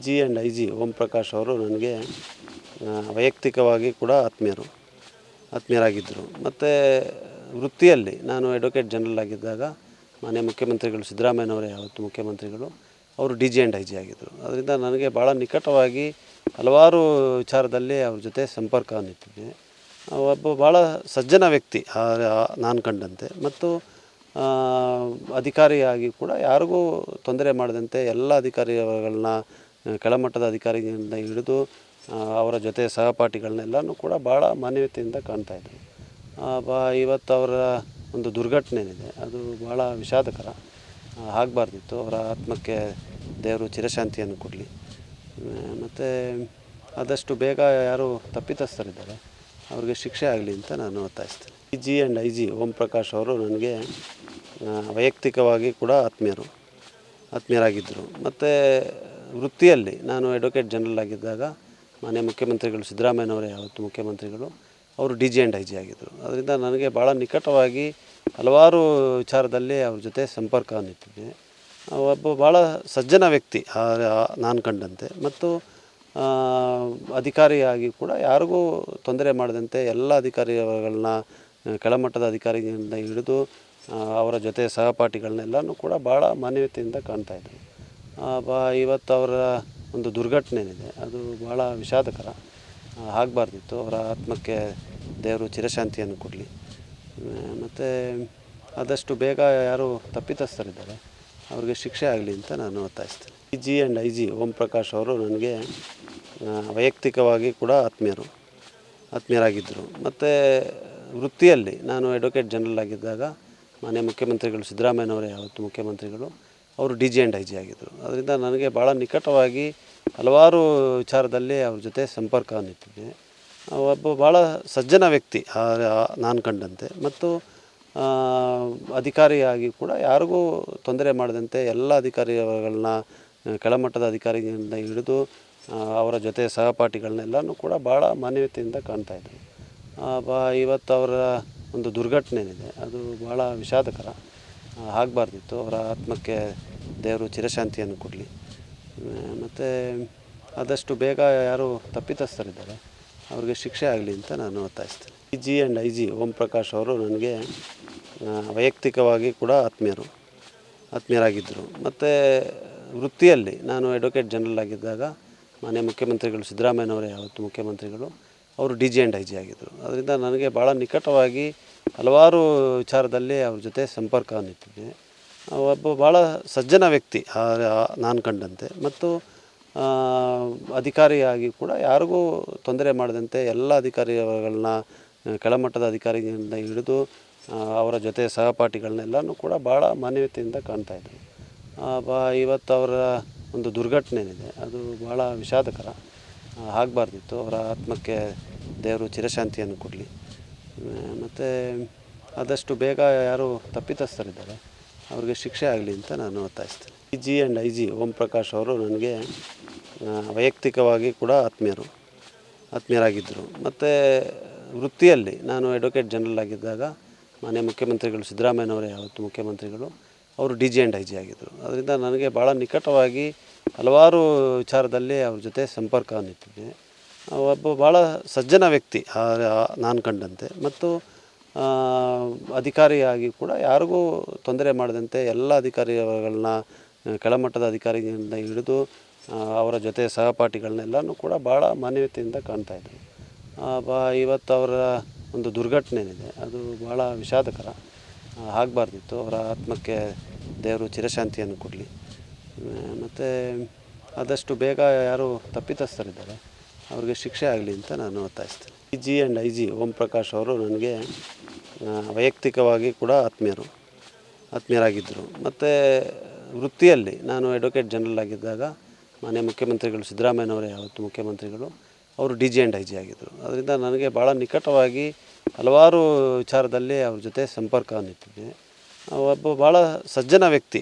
G and I G Om Prakash ಅವರು ನನಗೆ ವೈಯಕ್ತಿಕವಾಗಿ ಕೂಡ ಆತ್ಮೀಯರಾಗಿದ್ದರು. ಮತ್ತು ವೃತ್ತಿಯಲ್ಲಿ ನಾನು ಅಡ್ವೊಕೇಟ್ ಜನರಲ್ ಆಗಿದ್ದಾಗ ಮಾನ್ಯ ಮುಖ್ಯಮಂತ್ರಿಗಳು ಸಿದ್ದರಾಮಯ್ಯನವರೇ ಯಾವತ್ತು ಮುಖ್ಯಮಂತ್ರಿಗಳು, ಅವರು D G and I G ಆಗಿದ್ದರು. ಅದರಿಂದ ನನಗೆ ಭಾಳ ನಿಕಟವಾಗಿ ಹಲವಾರು ವಿಚಾರದಲ್ಲಿ ಅವ್ರ ಜೊತೆ ಸಂಪರ್ಕವನ್ನಿಟ್ಟಿದ್ದೀನಿ. ಒಬ್ಬ ಭಾಳ ಸಜ್ಜನ ವ್ಯಕ್ತಿ ನಾನು ಕಂಡಂತೆ. ಮತ್ತು ಅಧಿಕಾರಿಯಾಗಿ ಕೂಡ ಯಾರಿಗೂ ತೊಂದರೆ ಮಾಡದಂತೆ ಎಲ್ಲ ಅಧಿಕಾರಿಗಳನ್ನ, ಕೆಳಮಟ್ಟದ ಅಧಿಕಾರಿಗಳಿಂದ ಹಿಡಿದು ಅವರ ಜೊತೆ ಸಹಪಾಠಿಗಳನ್ನೆಲ್ಲನೂ ಕೂಡ ಭಾಳ ಮಾನವೀಯತೆಯಿಂದ ಕಾಣ್ತಾಯಿದ್ರು. ಇವತ್ತು ಅವರ ಒಂದು ದುರ್ಘಟನೆ ಏನಿದೆ ಅದು ಭಾಳ ವಿಷಾದಕರ, ಆಗಬಾರ್ದಿತ್ತು. ಅವರ ಆತ್ಮಕ್ಕೆ ದೇವರು ಚಿರಶಾಂತಿಯನ್ನು ಕೊಡಲಿ. ಮತ್ತು ಆದಷ್ಟು ಬೇಗ ಯಾರು ತಪ್ಪಿತಸ್ಥರಿದ್ದಾರೆ ಅವ್ರಿಗೆ ಶಿಕ್ಷೆ ಆಗಲಿ ಅಂತ ನಾನು ಒತ್ತಾಯಿಸ್ತೇನೆ. G and I G Om Prakash ಅವರು ನನಗೆ ವೈಯಕ್ತಿಕವಾಗಿ ಕೂಡ ಆತ್ಮೀಯರಾಗಿದ್ದರು. ಮತ್ತು ವೃತ್ತಿಯಲ್ಲಿ ನಾನು ಅಡ್ವೊಕೇಟ್ ಜನರಲ್ ಆಗಿದ್ದಾಗ ಮಾನ್ಯ ಮುಖ್ಯಮಂತ್ರಿಗಳು ಸಿದ್ದರಾಮಯ್ಯನವರೇ ಯಾವತ್ತು ಮುಖ್ಯಮಂತ್ರಿಗಳು, ಅವರು D G and I G ಆಗಿದ್ದರು. ಅದರಿಂದ ನನಗೆ ಭಾಳ ನಿಕಟವಾಗಿ ಹಲವಾರು ವಿಚಾರದಲ್ಲಿ ಅವ್ರ ಜೊತೆ ಸಂಪರ್ಕವನ್ನಿಟ್ಟಿದ್ದೀನಿ. ಒಬ್ಬ ಭಾಳ ಸಜ್ಜನ ವ್ಯಕ್ತಿ ನಾನು ಕಂಡಂತೆ. ಮತ್ತು ಅಧಿಕಾರಿಯಾಗಿ ಕೂಡ ಯಾರಿಗೂ ತೊಂದರೆ ಮಾಡದಂತೆ ಎಲ್ಲ ಅಧಿಕಾರಿಗಳನ್ನ, ಕೆಳಮಟ್ಟದ ಅಧಿಕಾರಿಗಳಿಂದ ಹಿಡಿದು ಅವರ ಜೊತೆ ಸಹಪಾಠಿಗಳನ್ನೆಲ್ಲನೂ ಕೂಡ ಭಾಳ ಮಾನವೀಯತೆಯಿಂದ ಕಾಣ್ತಾಯಿದ್ರು. ಇವತ್ತು ಅವರ ಒಂದು ದುರ್ಘಟನೆ ಏನಿದೆ ಅದು ಭಾಳ ವಿಷಾದಕರ, ಆಗಬಾರ್ದಿತ್ತು. ಅವರ ಆತ್ಮಕ್ಕೆ ದೇವರು ಚಿರಶಾಂತಿಯನ್ನು ಕೊಡಲಿ. ಮತ್ತು ಆದಷ್ಟು ಬೇಗ ಯಾರು ತಪ್ಪಿತಸ್ಥರಿದ್ದಾರೆ ಅವ್ರಿಗೆ ಶಿಕ್ಷೆ ಆಗಲಿ ಅಂತ ನಾನು ಒತ್ತಾಯಿಸ್ತೇನೆ. G and I G Om Prakash ಅವರು ನನಗೆ ವೈಯಕ್ತಿಕವಾಗಿ ಕೂಡ ಆತ್ಮೀಯರಾಗಿದ್ದರು. ಮತ್ತು ವೃತ್ತಿಯಲ್ಲಿ ನಾನು ಅಡ್ವೊಕೇಟ್ ಜನರಲ್ ಆಗಿದ್ದಾಗ ಮಾನ್ಯ ಮುಖ್ಯಮಂತ್ರಿಗಳು ಸಿದ್ದರಾಮಯ್ಯನವರೇ ಯಾವತ್ತು ಮುಖ್ಯಮಂತ್ರಿಗಳು, ಅವರು D G and I G ಆಗಿದ್ದರು. ಅದರಿಂದ ನನಗೆ ಭಾಳ ನಿಕಟವಾಗಿ ಹಲವಾರು ವಿಚಾರದಲ್ಲಿ ಅವ್ರ ಜೊತೆ ಸಂಪರ್ಕವನ್ನಿಟ್ಟಿದ್ದೀನಿ. ಒಬ್ಬ ಭಾಳ ಸಜ್ಜನ ವ್ಯಕ್ತಿ ನಾನು ಕಂಡಂತೆ. ಮತ್ತು ಅಧಿಕಾರಿಯಾಗಿ ಕೂಡ ಯಾರಿಗೂ ತೊಂದರೆ ಮಾಡದಂತೆ ಎಲ್ಲ ಅಧಿಕಾರಿಗಳನ್ನ, ಕೆಳಮಟ್ಟದ ಅಧಿಕಾರಿಗಳಿಂದ ಹಿಡಿದು ಅವರ ಜೊತೆ ಸಹಪಾಠಿಗಳನ್ನೆಲ್ಲನೂ ಕೂಡ ಭಾಳ ಮಾನವೀಯತೆಯಿಂದ ಕಾಣ್ತಾಯಿದ್ರು. ಇವತ್ತು ಅವರ ಒಂದು ದುರ್ಘಟನೆ ಏನಿದೆ ಅದು ಭಾಳ ವಿಷಾದಕರ, ಆಗಬಾರ್ದಿತ್ತು. ಅವರ ಆತ್ಮಕ್ಕೆ ದೇವರು ಚಿರಶಾಂತಿಯನ್ನು ಕೊಡಲಿ. ಮತ್ತು ಆದಷ್ಟು ಬೇಗ ಯಾರು ತಪ್ಪಿತಸ್ಥರಿದ್ದಾರೆ ಅವ್ರಿಗೆ ಶಿಕ್ಷೆ ಆಗಲಿ ಅಂತ ನಾನು ಒತ್ತಾಯಿಸ್ತೇನೆ. G and I G Om Prakash ಅವರು ನನಗೆ ವೈಯಕ್ತಿಕವಾಗಿ ಕೂಡ ಆತ್ಮೀಯರಾಗಿದ್ದರು. ಮತ್ತು ವೃತ್ತಿಯಲ್ಲಿ ನಾನು ಅಡ್ವೊಕೇಟ್ ಜನರಲ್ ಆಗಿದ್ದಾಗ ಮಾನ್ಯ ಮುಖ್ಯಮಂತ್ರಿಗಳು ಸಿದ್ದರಾಮಯ್ಯನವರೇ ಯಾವತ್ತು ಮುಖ್ಯಮಂತ್ರಿಗಳು, ಅವರು D G and I G ಆಗಿದ್ದರು. ಅದರಿಂದ ನನಗೆ ಭಾಳ ನಿಕಟವಾಗಿ ಹಲವಾರು ವಿಚಾರದಲ್ಲಿ ಅವ್ರ ಜೊತೆ ಸಂಪರ್ಕವನ್ನಿಟ್ಟಿದ್ದೀನಿ. ಒಬ್ಬ ಭಾಳ ಸಜ್ಜನ ವ್ಯಕ್ತಿ ನಾನು ಕಂಡಂತೆ. ಮತ್ತು ಅಧಿಕಾರಿಯಾಗಿ ಕೂಡ ಯಾರಿಗೂ ತೊಂದರೆ ಮಾಡದಂತೆ ಎಲ್ಲ ಅಧಿಕಾರಿಗಳನ್ನ, ಕೆಳಮಟ್ಟದ ಅಧಿಕಾರಿಗಳಿಂದ ಹಿಡಿದು ಅವರ ಜೊತೆ ಸಹಪಾಠಿಗಳನ್ನೆಲ್ಲನೂ ಕೂಡ ಭಾಳ ಮಾನವೀಯತೆಯಿಂದ ಕಾಣ್ತಾಯಿದ್ರು. ಇವತ್ತು ಅವರ ಒಂದು ದುರ್ಘಟನೆ ಏನಿದೆ ಅದು ಭಾಳ ವಿಷಾದಕರ, ಆಗಬಾರ್ದಿತ್ತು. ಅವರ ಆತ್ಮಕ್ಕೆ ದೇವರು ಚಿರಶಾಂತಿಯನ್ನು ಕೊಡಲಿ. ಮತ್ತು ಆದಷ್ಟು ಬೇಗ ಯಾರು ತಪ್ಪಿತಸ್ಥರಿದ್ದಾರೆ ಅವ್ರಿಗೆ ಶಿಕ್ಷೆ ಆಗಲಿ ಅಂತ ನಾನು ಒತ್ತಾಯಿಸ್ತೇನೆ. G and I G Om Prakash ಅವರು ನನಗೆ ವೈಯಕ್ತಿಕವಾಗಿ ಕೂಡ ಆತ್ಮೀಯರಾಗಿದ್ದರು. ಮತ್ತು ವೃತ್ತಿಯಲ್ಲಿ ನಾನು ಅಡ್ವೊಕೇಟ್ ಜನರಲ್ ಆಗಿದ್ದಾಗ ಮಾನ್ಯ ಮುಖ್ಯಮಂತ್ರಿಗಳು ಸಿದ್ದರಾಮಯ್ಯನವರೇ ಯಾವತ್ತು ಮುಖ್ಯಮಂತ್ರಿಗಳು, ಅವರು D G and I G ಆಗಿದ್ದರು. ಅದರಿಂದ ನನಗೆ ಭಾಳ ನಿಕಟವಾಗಿ ಹಲವಾರು ವಿಚಾರದಲ್ಲಿ ಅವ್ರ ಜೊತೆ ಸಂಪರ್ಕವನ್ನಿಟ್ಟಿದ್ದೀನಿ. ಒಬ್ಬ ಭಾಳ ಸಜ್ಜನ ವ್ಯಕ್ತಿ ನಾನು ಕಂಡಂತೆ. ಮತ್ತು ಅಧಿಕಾರಿಯಾಗಿ ಕೂಡ ಯಾರಿಗೂ ತೊಂದರೆ ಮಾಡದಂತೆ ಎಲ್ಲ ಅಧಿಕಾರಿಗಳನ್ನ, ಕೆಳಮಟ್ಟದ ಅಧಿಕಾರಿಗಳಿಂದ ಹಿಡಿದು ಅವರ ಜೊತೆ ಸಹಪಾಠಿಗಳನ್ನೆಲ್ಲನೂ ಕೂಡ ಭಾಳ ಮಾನವೀಯತೆಯಿಂದ ಕಾಣ್ತಾಯಿದ್ರು. ಇವತ್ತು ಅವರ ಒಂದು ದುರ್ಘಟನೆ ಏನಿದೆ ಅದು ಭಾಳ ವಿಷಾದಕರ, ಆಗಬಾರ್ದಿತ್ತು. ಅವರ ಆತ್ಮಕ್ಕೆ ದೇವರು ಚಿರಶಾಂತಿಯನ್ನು ಕೊಡಲಿ. ಮತ್ತು ಆದಷ್ಟು ಬೇಗ ಯಾರು ತಪ್ಪಿತಸ್ಥರಿದ್ದಾರೆ ಅವ್ರಿಗೆ ಶಿಕ್ಷೆ ಆಗಲಿ ಅಂತ ನಾನು ಒತ್ತಾಯಿಸ್ತೇನೆ. G and I G Om Prakash ಅವರು ನನಗೆ ವೈಯಕ್ತಿಕವಾಗಿ ಕೂಡ ಆತ್ಮೀಯರಾಗಿದ್ದರು. ಮತ್ತು ವೃತ್ತಿಯಲ್ಲಿ ನಾನು ಅಡ್ವೊಕೇಟ್ ಜನರಲ್ ಆಗಿದ್ದಾಗ ಮಾನ್ಯ ಮುಖ್ಯಮಂತ್ರಿಗಳು ಸಿದ್ದರಾಮಯ್ಯನವರೇ ಯಾವತ್ತು ಮುಖ್ಯಮಂತ್ರಿಗಳು, ಅವರು D G and I G ಆಗಿದ್ದರು. ಅದರಿಂದ ನನಗೆ ಭಾಳ ನಿಕಟವಾಗಿ ಹಲವಾರು ವಿಚಾರದಲ್ಲಿ ಅವ್ರ ಜೊತೆ ಸಂಪರ್ಕವನ್ನಿಟ್ಟಿದ್ದೀನಿ. ಒಬ್ಬ ಭಾಳ ಸಜ್ಜನ ವ್ಯಕ್ತಿ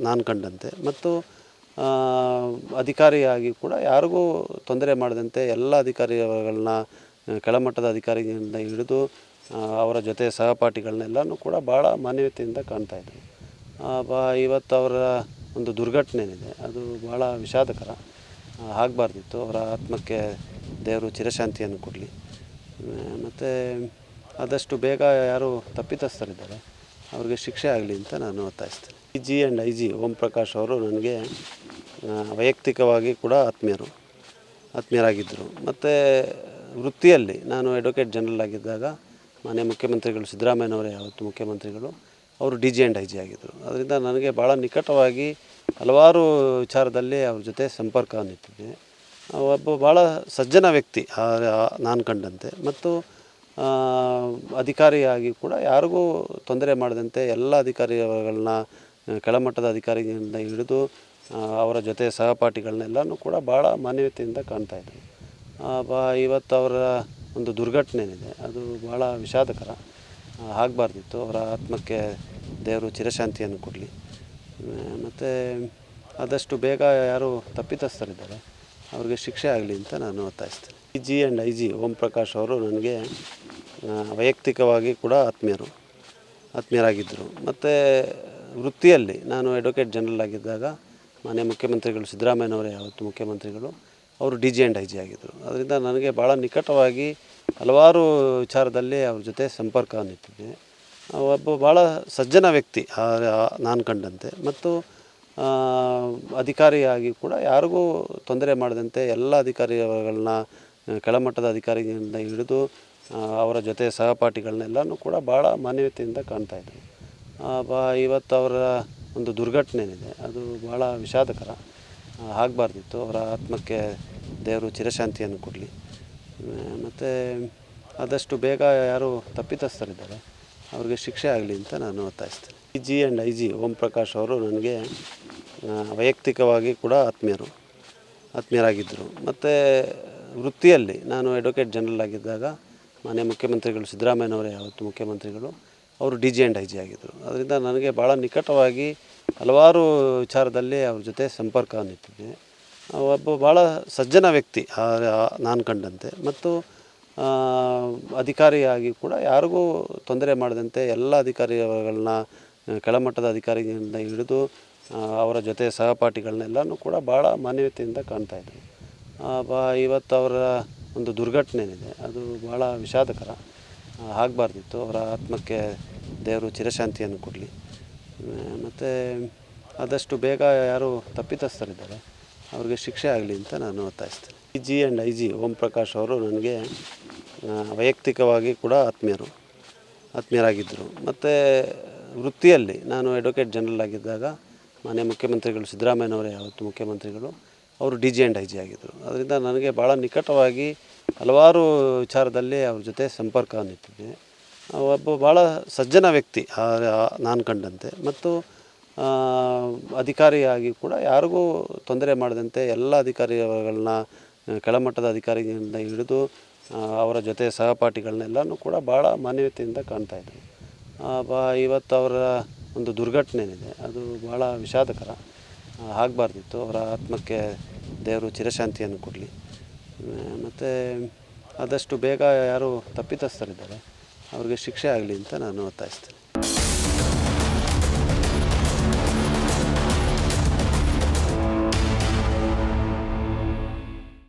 ನಾನು ಕಂಡಂತೆ. ಮತ್ತು ಅಧಿಕಾರಿಯಾಗಿ ಕೂಡ ಯಾರಿಗೂ ತೊಂದರೆ ಮಾಡದಂತೆ ಎಲ್ಲ ಅಧಿಕಾರಿಗಳನ್ನ, ಕೆಳಮಟ್ಟದ ಅಧಿಕಾರಿಗಳಿಂದ ಹಿಡಿದು ಅವರ ಜೊತೆ ಸಹಪಾಠಿಗಳನ್ನೆಲ್ಲನೂ ಕೂಡ ಭಾಳ ಮಾನವೀಯತೆಯಿಂದ ಕಾಣ್ತಾಯಿದ್ರು. ಇವತ್ತು ಅವರ ಒಂದು ದುರ್ಘಟನೆ ಏನಿದೆ ಅದು ಭಾಳ ವಿಷಾದಕರ, ಆಗಬಾರ್ದಿತ್ತು. ಅವರ ಆತ್ಮಕ್ಕೆ ದೇವರು ಚಿರಶಾಂತಿಯನ್ನು ಕೊಡಲಿ. ಮತ್ತು ಆದಷ್ಟು ಬೇಗ ಯಾರು ತಪ್ಪಿತಸ್ಥರಿದ್ದಾರೆ ಅವ್ರಿಗೆ ಶಿಕ್ಷೆ ಆಗಲಿ ಅಂತ ನಾನು ಒತ್ತಾಯಿಸ್ತೇನೆ. G and I G Om Prakash ಅವರು ನನಗೆ ವೈಯಕ್ತಿಕವಾಗಿ ಕೂಡ ಆತ್ಮೀಯರಾಗಿದ್ದರು. ಮತ್ತು ವೃತ್ತಿಯಲ್ಲಿ ನಾನು ಅಡ್ವೊಕೇಟ್ ಜನರಲ್ ಆಗಿದ್ದಾಗ ಮಾನ್ಯ ಮುಖ್ಯಮಂತ್ರಿಗಳು ಸಿದ್ದರಾಮಯ್ಯನವರೇ ಯಾವತ್ತು ಮುಖ್ಯಮಂತ್ರಿಗಳು, ಅವರು D G and I G ಆಗಿದ್ದರು. ಅದರಿಂದ ನನಗೆ ಭಾಳ ನಿಕಟವಾಗಿ ಹಲವಾರು ವಿಚಾರದಲ್ಲಿ ಅವ್ರ ಜೊತೆ ಸಂಪರ್ಕವನ್ನಿಟ್ಟಿದ್ದೀನಿ. ಒಬ್ಬ ಭಾಳ ಸಜ್ಜನ ವ್ಯಕ್ತಿ ನಾನು ಕಂಡಂತೆ, ಮತ್ತು ಅಧಿಕಾರಿಯಾಗಿ ಕೂಡ ಯಾರಿಗೂ ತೊಂದರೆ ಮಾಡದಂತೆ ಎಲ್ಲ ಅಧಿಕಾರಿಗಳನ್ನ ಕೆಳಮಟ್ಟದ ಅಧಿಕಾರಿಗಳಿಂದ ಹಿಡಿದು ಅವರ ಜೊತೆ ಸಹಪಾಠಿಗಳನ್ನೆಲ್ಲನೂ ಕೂಡ ಭಾಳ ಮಾನವೀಯತೆಯಿಂದ ಕಾಣ್ತಾಯಿದ್ದರು. ಇವತ್ತು ಅವರ ಒಂದು ದುರ್ಘಟನೆ ಏನಿದೆ ಅದು ಭಾಳ ವಿಷಾದಕರ. ಆಗಬಾರ್ದಿತ್ತು. ಅವರ ಆತ್ಮಕ್ಕೆ ದೇವರು ಚಿರಶಾಂತಿಯನ್ನು ಕೊಡಲಿ. ಮತ್ತು ಆದಷ್ಟು ಬೇಗ ಯಾರು ತಪ್ಪಿತಸ್ಥರಿದ್ದಾರೆ ಅವ್ರಿಗೆ ಶಿಕ್ಷೆ ಆಗಲಿ ಅಂತ ನಾನು ಒತ್ತಾಯಿಸ್ತೇನೆ. G and I G Om Prakash ಅವರು ನನಗೆ ವೈಯಕ್ತಿಕವಾಗಿ ಕೂಡ ಆತ್ಮೀಯರಾಗಿದ್ದರು. ಮತ್ತು ವೃತ್ತಿಯಲ್ಲಿ ನಾನು ಅಡ್ವೊಕೇಟ್ ಜನರಲ್ ಆಗಿದ್ದಾಗ ಮಾನ್ಯ ಮುಖ್ಯಮಂತ್ರಿಗಳು ಸಿದ್ದರಾಮಯ್ಯನವರೇ ಯಾವತ್ತು ಮುಖ್ಯಮಂತ್ರಿಗಳು, ಅವರು D G and I G ಆಗಿದ್ದರು. ಅದರಿಂದ ನನಗೆ ಭಾಳ ನಿಕಟವಾಗಿ ಹಲವಾರು ವಿಚಾರದಲ್ಲಿ ಅವ್ರ ಜೊತೆ ಸಂಪರ್ಕವನ್ನಿಟ್ಟಿದ್ದೀನಿ. ಒಬ್ಬ ಭಾಳ ಸಜ್ಜನ ವ್ಯಕ್ತಿ ನಾನು ಕಂಡಂತೆ, ಮತ್ತು ಅಧಿಕಾರಿಯಾಗಿ ಕೂಡ ಯಾರಿಗೂ ತೊಂದರೆ ಮಾಡದಂತೆ ಎಲ್ಲ ಅಧಿಕಾರಿಗಳನ್ನ ಕೆಳಮಟ್ಟದ ಅಧಿಕಾರಿಗಳಿಂದ ಹಿಡಿದು ಅವರ ಜೊತೆ ಸಹಪಾಠಿಗಳನ್ನೆಲ್ಲನೂ ಕೂಡ ಭಾಳ ಮಾನವೀಯತೆಯಿಂದ ಕಾಣ್ತಾಯಿದ್ದರು. ಇವತ್ತು ಅವರ ಒಂದು ದುರ್ಘಟನೆ ಏನಿದೆ ಅದು ಭಾಳ ವಿಷಾದಕರ. ಆಗಬಾರ್ದಿತ್ತು. ಅವರ ಆತ್ಮಕ್ಕೆ ದೇವರು ಚಿರಶಾಂತಿಯನ್ನು ಕೊಡಲಿ. ಮತ್ತು ಆದಷ್ಟು ಬೇಗ ಯಾರು ತಪ್ಪಿತಸ್ಥರಿದ್ದಾರೆ ಅವ್ರಿಗೆ ಶಿಕ್ಷೆ ಆಗಲಿ ಅಂತ ನಾನು ಒತ್ತಾಯಿಸ್ತೇನೆ. G and I G Om Prakash ಅವರು ನನಗೆ ವೈಯಕ್ತಿಕವಾಗಿ ಕೂಡ ಆತ್ಮೀಯರಾಗಿದ್ದರು. ಮತ್ತು ವೃತ್ತಿಯಲ್ಲಿ ನಾನು ಅಡ್ವೊಕೇಟ್ ಜನರಲ್ ಆಗಿದ್ದಾಗ ಮಾನ್ಯ ಮುಖ್ಯಮಂತ್ರಿಗಳು ಸಿದ್ದರಾಮಯ್ಯನವರೇ ಯಾವತ್ತು ಮುಖ್ಯಮಂತ್ರಿಗಳು, ಅವರು D G and I G ಆಗಿದ್ದರು. ಅದರಿಂದ ನನಗೆ ಭಾಳ ನಿಕಟವಾಗಿ ಹಲವಾರು ವಿಚಾರದಲ್ಲಿ ಅವ್ರ ಜೊತೆ ಸಂಪರ್ಕವನ್ನಿಟ್ಟಿದ್ದೀನಿ. ಒಬ್ಬ ಭಾಳ ಸಜ್ಜನ ವ್ಯಕ್ತಿ ನಾನು ಕಂಡಂತೆ, ಮತ್ತು ಅಧಿಕಾರಿಯಾಗಿ ಕೂಡ ಯಾರಿಗೂ ತೊಂದರೆ ಮಾಡದಂತೆ ಎಲ್ಲ ಅಧಿಕಾರಿಗಳನ್ನ ಕೆಳಮಟ್ಟದ ಅಧಿಕಾರಿಗಳಿಂದ ಹಿಡಿದು ಅವರ ಜೊತೆ ಸಹಪಾಠಿಗಳನ್ನೆಲ್ಲನೂ ಕೂಡ ಭಾಳ ಮಾನವೀಯತೆಯಿಂದ ಕಾಣ್ತಾಯಿದ್ದರು. ಇವತ್ತು ಅವರ ಒಂದು ದುರ್ಘಟನೆ ಏನಿದೆ ಅದು ಭಾಳ ವಿಷಾದಕರ. ಆಗಬಾರ್ದಿತ್ತು. ಅವರ ಆತ್ಮಕ್ಕೆ ದೇವರು ಚಿರಶಾಂತಿಯನ್ನು ಕೊಡಲಿ. ಮತ್ತು ಆದಷ್ಟು ಬೇಗ ಯಾರು ತಪ್ಪಿತಸ್ಥರಿದ್ದಾರೆ ಅವ್ರಿಗೆ ಶಿಕ್ಷೆ ಆಗಲಿ ಅಂತ ನಾನು ಒತ್ತಾಯಿಸ್ತೇನೆ. G and I G Om Prakash ಅವರು ನನಗೆ ವೈಯಕ್ತಿಕವಾಗಿ ಕೂಡ ಆತ್ಮೀಯರಾಗಿದ್ದರು. ಮತ್ತು ವೃತ್ತಿಯಲ್ಲಿ ನಾನು ಅಡ್ವೊಕೇಟ್ ಜನರಲ್ ಆಗಿದ್ದಾಗ ಮಾನ್ಯ ಮುಖ್ಯಮಂತ್ರಿಗಳು ಸಿದ್ದರಾಮಯ್ಯನವರೇ ಯಾವತ್ತು ಮುಖ್ಯಮಂತ್ರಿಗಳು, ಅವರು D G and I G ಆಗಿದ್ದರು. ಅದರಿಂದ ನನಗೆ ಭಾಳ ನಿಕಟವಾಗಿ ಹಲವಾರು ವಿಚಾರದಲ್ಲಿ ಅವ್ರ ಜೊತೆ ಸಂಪರ್ಕವನ್ನಿಟ್ಟಿದ್ದೀನಿ. ಒಬ್ಬ ಭಾಳ ಸಜ್ಜನ ವ್ಯಕ್ತಿ ನಾನು ಕಂಡಂತೆ, ಮತ್ತು ಅಧಿಕಾರಿಯಾಗಿ ಕೂಡ ಯಾರಿಗೂ ತೊಂದರೆ ಮಾಡದಂತೆ ಎಲ್ಲ ಅಧಿಕಾರಿಗಳನ್ನ ಕೆಳಮಟ್ಟದ ಅಧಿಕಾರಿಗಳಿಂದ ಹಿಡಿದು ಅವರ ಜೊತೆ ಸಹಪಾಠಿಗಳನ್ನೆಲ್ಲನೂ ಕೂಡ ಭಾಳ ಮಾನವೀಯತೆಯಿಂದ ಕಾಣ್ತಾಯಿದ್ದರು. ಇವತ್ತು ಅವರ ಒಂದು ದುರ್ಘಟನೆ ಏನಿದೆ ಅದು ಭಾಳ ವಿಷಾದಕರ. ಆಗಬಾರ್ದಿತ್ತು. ಅವರ ಆತ್ಮಕ್ಕೆ ದೇವರು ಚಿರಶಾಂತಿಯನ್ನು ಕೊಡಲಿ. ಮತ್ತು ಆದಷ್ಟು ಬೇಗ ಯಾರು ತಪ್ಪಿತಸ್ಥರಿದ್ದಾರೆ ಅವ್ರಿಗೆ ಶಿಕ್ಷೆ ಆಗಲಿ ಅಂತ ನಾನು ಒತ್ತಾಯಿಸ್ತೇನೆ.